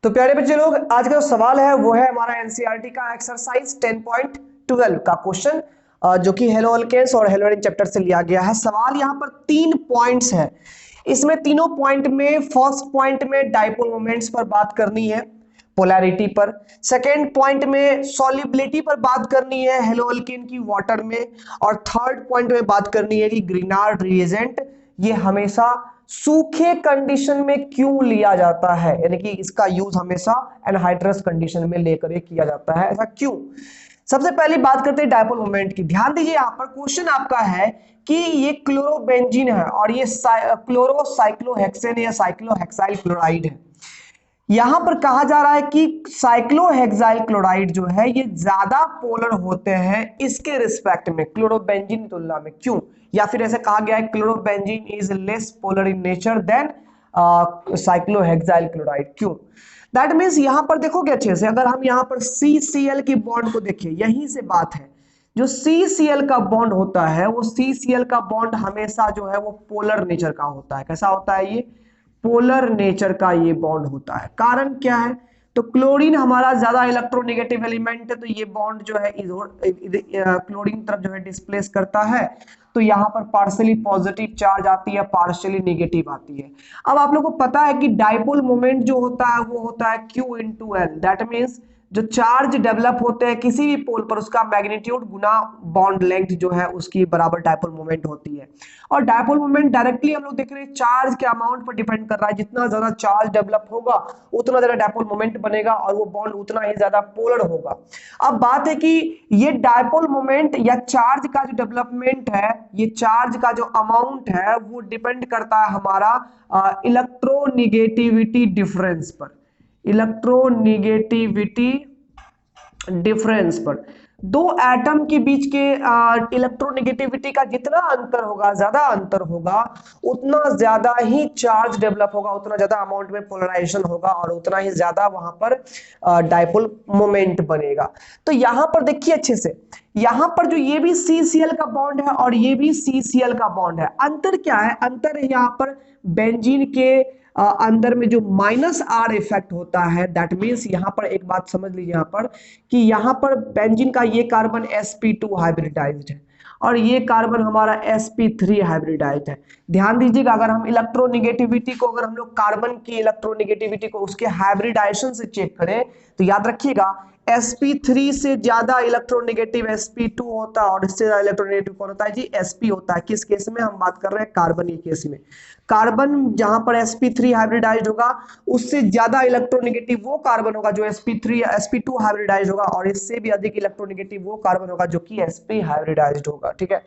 तो प्यारे बच्चे लोग, आज का जो सवाल है वो है हमारा एनसीईआरटी का एक्सरसाइज 10.12 का क्वेश्चन, जो कि हेलो अल्केन्स और हेलोजन चैप्टर से लिया गया है। सवाल यहाँ पर 3 पॉइंट्स है। इसमें तीनों पॉइंट में फर्स्ट पॉइंट में डाइपोल मोमेंट्स पर बात करनी है, पोलैरिटी पर। सेकेंड पॉइंट में सॉल्युबिलिटी पर बात करनी है हेलो अल्केन की वाटर में। और थर्ड पॉइंट में बात करनी है कि ग्रीनार्ड रिएजेंट ये हमेशा सूखे कंडीशन में क्यों लिया जाता है, यानी कि इसका यूज हमेशा एनहाइड्रस कंडीशन में लेकर किया जाता है, ऐसा क्यों। सबसे पहले बात करते हैं डायपोल मोमेंट की। ध्यान दीजिए, यहां पर क्वेश्चन आपका है कि ये क्लोरोबेंजीन है और ये क्लोरोसाइक्लोहेक्सेन या साइक्लोहेक्साइल क्लोराइड है। यहां पर कहा जा रहा है कि साइक्लोहेक्साइल क्लोराइड जो है ये ज्यादा पोलर होते हैं इसके रिस्पेक्ट में क्लोरोबेंजीन की तुलना में, क्यों। या फिर ऐसे कहा गया है chlorobenzene is less polar in nature than cyclohexyl chloride, क्यों। दैट मीन्स यहां पर देखोगे अच्छे से, अगर हम यहां पर CCl की बॉन्ड को देखिए, यहीं से बात है। जो CCl का बॉन्ड होता है वो CCl का बॉन्ड हमेशा जो है वो पोलर नेचर का होता है। कैसा होता है ये, पोलर नेचर का ये बॉन्ड होता है। कारण क्या है, तो क्लोरीन हमारा ज्यादा इलेक्ट्रोनेगेटिव एलिमेंट है, तो ये बॉन्ड जो है क्लोरीन तरफ जो है डिस्प्लेस करता है। तो यहां पर पार्शियली पॉजिटिव चार्ज आती है, पार्शियली नेगेटिव आती है। अब आप लोगों को पता है कि डाइपोल मोमेंट जो होता है वो होता है Q×L। दैट मीन्स जो चार्ज डेवलप होते हैं किसी भी पोल पर उसका मैग्नीट्यूड गुना बॉन्ड लेंथ जो है उसकी बराबर डाइपोल मोमेंट होती है। और डाइपोल मोमेंट डायरेक्टली हम लोग देख रहे हैं चार्ज के अमाउंट पर डिपेंड कर रहा है। जितना ज्यादा चार्ज डेवलप होगा उतना ज्यादा डाइपोल मोमेंट बनेगा और वो बॉन्ड उतना ही ज्यादा पोलर होगा। अब बात है कि ये डाइपोल मोमेंट या चार्ज का जो डेवलपमेंट है, ये चार्ज का जो अमाउंट है वो डिपेंड करता है हमारा इलेक्ट्रोनिगेटिविटी डिफरेंस पर। इलेक्ट्रोनिगेटिविटी डिफरेंस पर दो एटम के बीच के इलेक्ट्रोनेगेटिविटी का जितना अंतर होगा, ज्यादा अंतर होगा, उतना ज्यादा ही चार्ज डेवलप होगा, उतना ज्यादा अमाउंट में पोलराइजेशन होगा और उतना ही ज्यादा वहां पर डाइपोल मोमेंट बनेगा। तो यहां पर देखिए अच्छे से, यहां पर जो ये भी CCl का बॉन्ड है और ये भी CCl का बॉन्ड है। अंतर क्या है, अंतर है यहाँ पर बेंजीन के अंदर में जो -R इफेक्ट होता है। दैट मीन्स यहां पर एक बात समझ लीजिए यहां पर कि यहां पर बेंजीन का ये कार्बन sp2 हाइब्रिडाइज्ड है और ये कार्बन हमारा sp3 हाइब्रिडाइज्ड है। ध्यान दीजिएगा, अगर हम इलेक्ट्रोनिगेटिविटी को, अगर हम लोग कार्बन की इलेक्ट्रोनिगेटिविटी को उसके हाइब्रिडाइजेशन से चेक करें तो याद रखिएगा sp3 से ज्यादा इलेक्ट्रोनेगेटिव sp2 होता है और इससे ज्यादा इलेक्ट्रोनेगेटिव कौन होता है जी, sp होता है। किस केस में हम बात कर रहे हैं, कार्बन के केस में। कार्बन जहां पर sp3 हाइब्रिडाइज्ड होगा उससे ज्यादा इलेक्ट्रोनेगेटिव वो कार्बन होगा जो sp2 हाइब्रिडाइज्ड होगा, और इससे भी अधिक इलेक्ट्रोनेगेटिव वो कार्बन होगा जो कि sp हाइब्रिडाइज्ड होगा। ठीक है,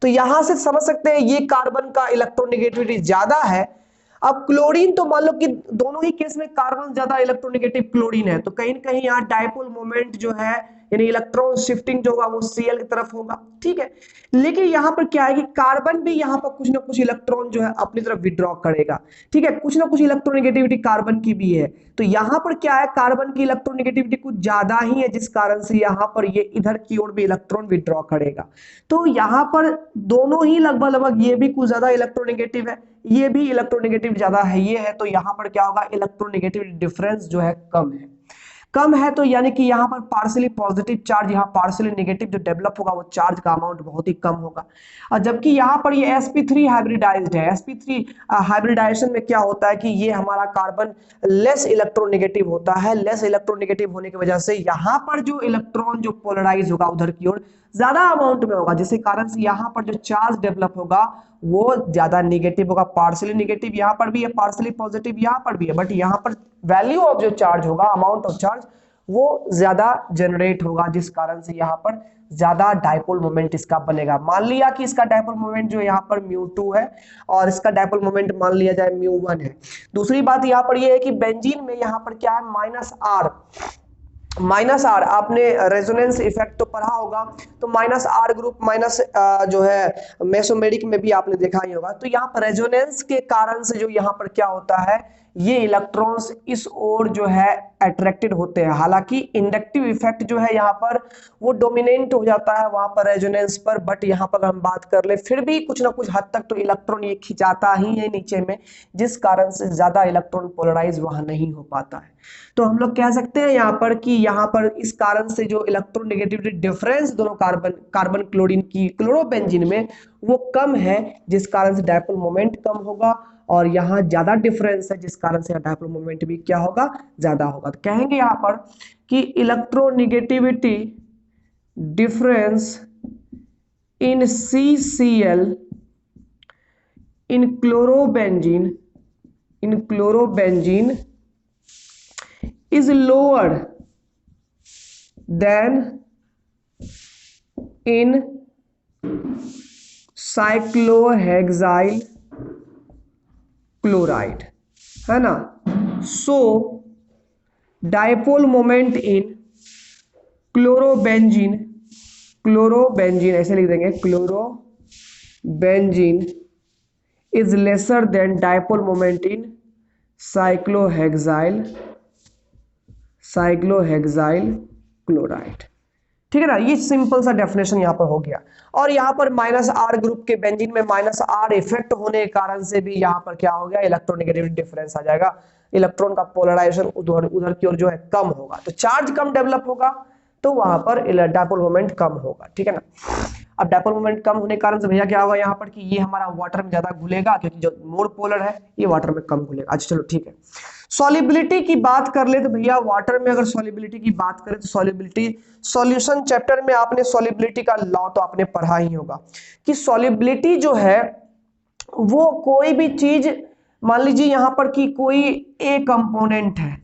तो यहां से समझ सकते हैं ये कार्बन का इलेक्ट्रोनेगेटिविटी ज्यादा है। अब क्लोरीन तो मान लो कि दोनों ही केस में कार्बन ज्यादा इलेक्ट्रोनेगेटिव क्लोरीन है, तो कहीं ना कहीं यहाँ डाइपोल मोमेंट जो है यानी इलेक्ट्रॉन शिफ्टिंग जो होगा वो Cl की तरफ होगा। ठीक है, लेकिन यहां पर क्या है कि कार्बन भी यहां पर कुछ ना कुछ इलेक्ट्रॉन जो है अपनी तरफ विड्रॉ करेगा। ठीक है, कुछ ना कुछ इलेक्ट्रोनेगेटिविटी कार्बन की भी है। तो यहां पर क्या है, कार्बन की इलेक्ट्रोनेगेटिविटी कुछ ज्यादा ही है, जिस कारण से यहां पर ये इधर की ओर भी इलेक्ट्रॉन विड्रॉ करेगा। तो यहां पर दोनों ही लगभग लगभग, ये भी कुछ ज्यादा इलेक्ट्रोनेगेटिव है, ये भी इलेक्ट्रोनेगेटिव ज्यादा है, ये है, तो यहां पर क्या होगा, इलेक्ट्रोनेगेटिव डिफरेंस जो है कम है। कम है तो यानी कि यहां पर पार्शियली पॉजिटिव चार्ज, यहां पार्शियली नेगेटिव जो डेवलप होगा वो चार्ज का अमाउंट बहुत ही कम होगा। और जबकि यहां पर ये sp3 हाइब्रिडाइज्ड है। sp3 हाइब्रिडाइजेशन में क्या होता है कि ये हमारा कार्बन लेस इलेक्ट्रोनेगेटिव होता है। लेस इलेक्ट्रोनेगेटिव होने की वजह से यहां पर जो इलेक्ट्रॉन जो पोलराइज होगा उधर की ओर ज्यादा अमाउंट में होगा, जिसके कारण से यहां पर जो चार्ज डेवलप होगा वो ज्यादा नेगेटिव होगा। पार्शियली नेगेटिव यहां पर भी है, पार्शियली पॉजिटिव यहां पर भी है, बट यहां पर वैल्यू ऑफ जो चार्ज होगा, अमाउंट ऑफ चार्ज, वो ज्यादा जनरेट होगा, जिस कारण से यहां पर ज्यादा डाइपोल मोमेंट इसका बनेगा। मान लिया कि इसका डाइपोल मोमेंट जो यहाँ पर μ2 है और इसका डाइपोल मोमेंट मान लिया जाए μ1 है। दूसरी बात यहाँ पर यह है कि बेंजीन में यहाँ पर क्या है, -R। -R आपने रेजोनेंस इफेक्ट तो पढ़ा होगा, तो -R ग्रुप माइनस जो है मेसोमेरिक में भी आपने देखा ही होगा। तो यहाँ पर रेजोनेंस के कारण से जो यहाँ पर क्या होता है, ये इलेक्ट्रॉन्स इस ओर जो है अट्रैक्टेड होते हैं। हालांकि इंडक्टिव इफेक्ट जो है यहाँ पर वो डोमिनेंट हो जाता है वहां पर रेजोनेंस पर, बट यहाँ पर हम बात कर ले फिर भी कुछ ना कुछ हद तक तो इलेक्ट्रॉन ये खिंचाता ही है नीचे में, जिस कारण से ज्यादा इलेक्ट्रॉन पोलराइज वहां नहीं हो पाता है। तो हम लोग कह सकते हैं यहाँ पर कि यहाँ पर इस कारण से जो इलेक्ट्रोनेगेटिविटी डिफरेंस दोनों कार्बन क्लोरीन की क्लोरोबेंजीन में वो कम है, जिस कारण से डायपोल मोमेंट कम होगा, और यहाँ ज्यादा डिफरेंस है जिस कारण से डायपोल मोमेंट भी क्या होगा, ज्यादा होगा। तो कहेंगे यहाँ पर कि electronegativity difference in CCl in chlorobenzene is lower than in cyclohexyl chloride, है ना। So dipole moment in chlorobenzene ऐसे लिख देंगे, chlorobenzene is lesser than dipole moment in cyclohexyl chloride। ठीक है ना, ये सिंपल सा डेफिनेशन यहाँ पर हो गया। और यहाँ पर -R ग्रुप के बेंजीन में -R इफेक्ट होने के कारण से भी यहाँ पर क्या हो गया, इलेक्ट्रोनेगेटिविटी डिफरेंस आ जाएगा, इलेक्ट्रॉन का पोलराइजेशन उधर की ओर जो है कम होगा, तो चार्ज कम डेवलप होगा, तो वहां पर डायपोल मोमेंट कम होगा। ठीक है ना। अब डायपोल मोमेंट कम होने के कारण से भैया क्या होगा यहाँ पर कि ये हमारा वाटर में ज्यादा घुलेगा, क्योंकि जो मोर पोलर है ये वाटर में कम घुलेगा। अच्छा चलो ठीक है। सॉल्युबिलिटी की बात कर ले तो भैया वाटर में अगर सॉल्युबिलिटी की बात करें तो सॉल्युबिलिटी सॉल्यूशन चैप्टर में आपने सॉल्युबिलिटी का लॉ तो आपने पढ़ा ही होगा कि सॉल्युबिलिटी जो है वो कोई भी चीज, मान लीजिए यहाँ पर कि कोई ए कंपोनेंट है,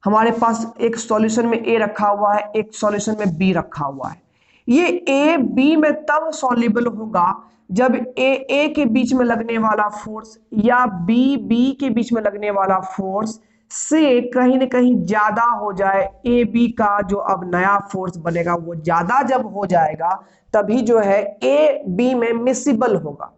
हमारे पास एक सॉल्यूशन में ए रखा हुआ है, एक सॉल्यूशन में बी रखा हुआ है। ये ए बी में तब सॉल्युबल होगा जब ए के बीच में लगने वाला फोर्स या बी के बीच में लगने वाला फोर्स से कहीं ना कहीं ज्यादा हो जाए। ए बी का जो अब नया फोर्स बनेगा वो ज्यादा जब हो जाएगा तभी जो है ए बी में मिसिबल होगा।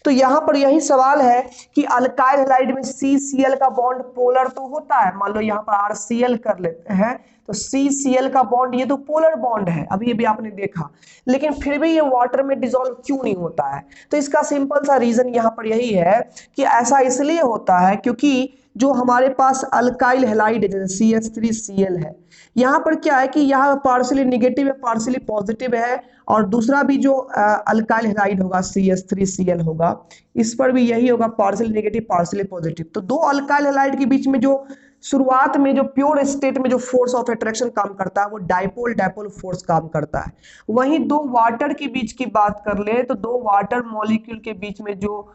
तो यहां पर यही सवाल है कि अल्काइल हैलाइड में CCl का बॉन्ड पोलर तो होता है, मान लो यहां पर RCl कर लेते हैं तो CCl का बॉन्ड ये तो पोलर बॉन्ड है, अभी ये भी आपने देखा, लेकिन फिर भी ये वाटर में डिसॉल्व क्यों नहीं होता है। तो इसका सिंपल सा रीजन यहां पर यही है कि ऐसा इसलिए होता है क्योंकि जो हमारे पास अल्काइल हैलाइड जैसे CH3Cl है, यहाँ पर क्या है कि यहाँ पार्शियली निगेटिव है पार्शियली पॉजिटिव है, और दूसरा भी जो अल्काइल हैलाइड होगा CH3Cl होगा, इस पर भी यही होगा पार्शियली नेगेटिव पार्शियली पॉजिटिव। तो दो अल्काइल हैलाइड के बीच में जो शुरुआत में जो प्योर स्टेट में जो फोर्स ऑफ अट्रैक्शन काम करता है वो डायपोल फोर्स काम करता है। वहीं दो वाटर के बीच की बात कर ले तो दो वाटर मॉलिक्यूल के बीच में जो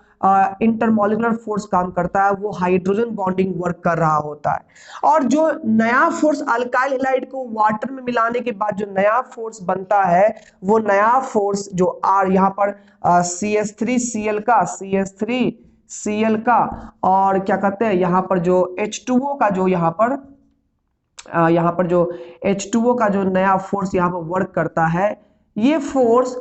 इंटरमॉलिक्यूलर फोर्स काम करता है वो हाइड्रोजन बॉन्डिंग वर्क कर रहा होता है। और जो नया फोर्स अल्काइल हैलाइड को वाटर में मिलाने के बाद जो नया फोर्स बनता है वो नया फोर्स जो आर यहाँ पर CH3Cl का और क्या कहते हैं यहाँ पर जो H2O का जो यहाँ पर जो H2O का जो नया फोर्स यहाँ पर वर्क करता है, ये फोर्स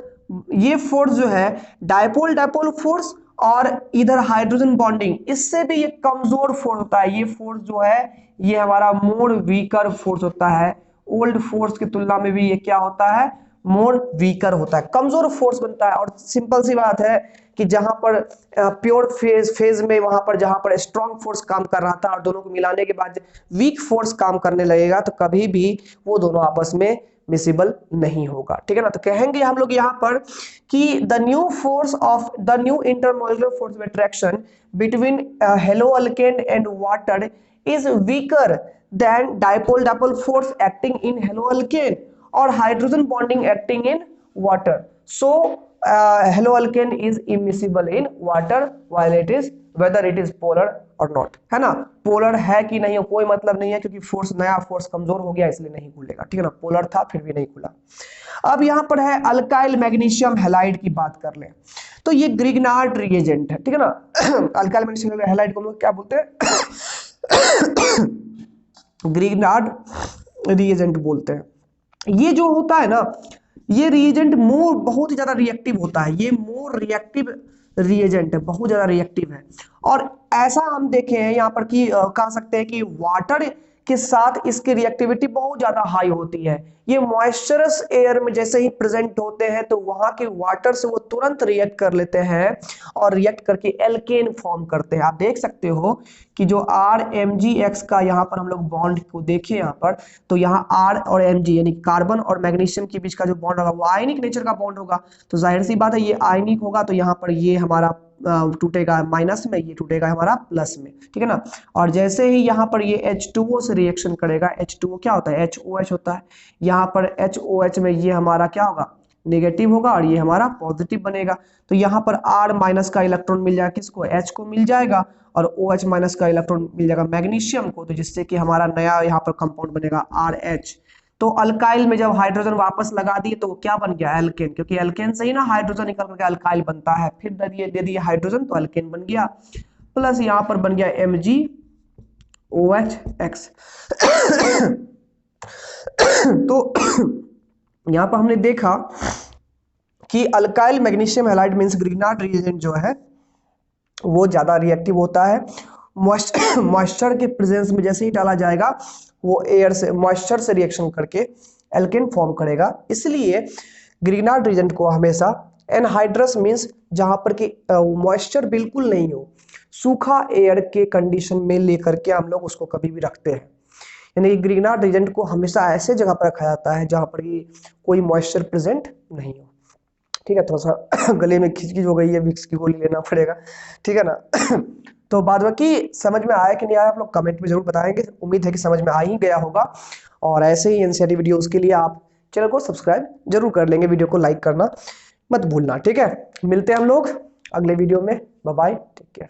जो है डायपोल फोर्स और इधर हाइड्रोजन बॉन्डिंग, इससे भी ये कमजोर फोर्स होता है। ये फोर्स जो है ये हमारा मोर वीकर फोर्स होता है, ओल्ड फोर्स की तुलना में भी ये क्या होता है, मोर वीकर होता है, कमजोर फोर्स बनता है। और सिंपल सी बात है कि जहां पर प्योर फेज में वहां पर जहां पर स्ट्रॉन्ग फोर्स काम कर रहा था और दोनों को मिलाने के बाद वीक फोर्स काम करने लगेगा तो कभी भी वो दोनों आपस में मिसिबल नहीं होगा। ठीक है ना। तो कहेंगे हम लोग यहाँ पर कि the new intermolecular force of attraction between haloalkane and water is weaker than dipole force acting in haloalkane और hydrogen bonding acting in water. So haloalkane is immiscible in water while it is whether it is polar or not, है ना। Polar है कि नहीं कोई मतलब नहीं है, क्योंकि फोर्स नया फोर्स कमजोर हो गया इसलिए नहीं खुलेगा। ठीक है ना, पोलर था फिर भी नहीं खुला। अब यहाँ पर है अल्काइल मैग्नीशियम हैलाइड की बात कर ले तो ये ग्रिग्नार्ड रिएजेंट है। ठीक है ना। अल्काइल मैग्नीशियम हैलाइड को हम लोग क्या बोलते हैं, ग्रिग्नार्ड रिएजेंट बोलते हैं। ये जो होता है ना, ये रिएजेंट बहुत ही ज्यादा रिएक्टिव होता है, ये मोर रिएक्टिव रिएजेंट है, बहुत ज्यादा रिएक्टिव है। और ऐसा हम देखे हैं यहाँ पर कि कह सकते हैं कि वाटर के साथ इसकी रिएक्टिविटी बहुत ज्यादा हाई होती है। ये मॉइस्चरस एयर में जैसे ही प्रेजेंट होते हैं तो वहां के वाटर से वो तुरंत रिएक्ट कर लेते हैं और रिएक्ट करके एल्केन फॉर्म करते हैं। आप देख सकते हो कि जो RMgX का यहाँ पर हम लोग बॉन्ड को देखें यहाँ पर, तो यहाँ R और Mg यानी कार्बन और मैग्नीशियम के बीच का जो बॉन्ड होगा वो आयनिक नेचर का बॉन्ड होगा। तो जाहिर सी बात है ये आयनिक होगा, तो यहाँ पर ये हमारा टूटेगा माइनस में, ये टूटेगा हमारा प्लस में, ठीक है ना। और जैसे ही यहाँ पर ये H2O से रिएक्शन करेगा, H2O क्या होता है, HOH होता है। यहाँ पर HOH में ये हमारा क्या होगा, नेगेटिव होगा और ये हमारा पॉजिटिव बनेगा। तो यहाँ पर R माइनस का इलेक्ट्रॉन मिल जाएगा किसको, H को मिल जाएगा, और OH माइनस का इलेक्ट्रॉन मिल जाएगा मैग्नीशियम को, तो जिससे कि हमारा नया यहाँ पर कंपाउंड बनेगा RH। तो अल्काइल में जब हाइड्रोजन वापस लगा दिए तो क्या बन गया, एल्केन, क्योंकि एल्केन से ही ना हाइड्रोजन निकल करके अल्काइल बनता है। फिर दे दिए हाइड्रोजन तो एल्केन बन गया, प्लस यहाँ पर बन गया MgOH। तो यहाँ पर हमने देखा कि alkyl magnesium halide means Grignard reagent जो है वो ज्यादा रिएक्टिव होता है। मॉइस्चर के प्रेजेंस में जैसे ही डाला जाएगा वो एयर से, मॉइस्चर से रिएक्शन करके एल्केन फॉर्म करेगा। इसलिए ग्रिग्नार्ड रिएजेंट को हमेशा एनहाइड्रस मींस जहां पर कि मॉइस्चर बिल्कुल नहीं हो, सूखा एयर के कंडीशन में लेकर के हम लोग उसको कभी भी रखते हैं। यानी कि ग्रिग्नार्ड रिएजेंट को हमेशा ऐसे जगह पर रखा जाता है जहां पर कि कोई मॉइस्चर प्रेजेंट नहीं हो, ठीक है। थोड़ा सा गले में खिचखिच हो गई है, विक्स की गोली लेना पड़ेगा, ठीक है ना। तो बाद बाकी समझ में आया कि नहीं आया आप लोग कमेंट में जरूर बताएंगे। उम्मीद है कि समझ में आ ही गया होगा। और ऐसे ही एनसीईआरटी वीडियोस के लिए आप चैनल को सब्सक्राइब जरूर कर लेंगे, वीडियो को लाइक करना मत भूलना, ठीक है। मिलते हैं हम लोग अगले वीडियो में, बाय बाय, टेक केयर।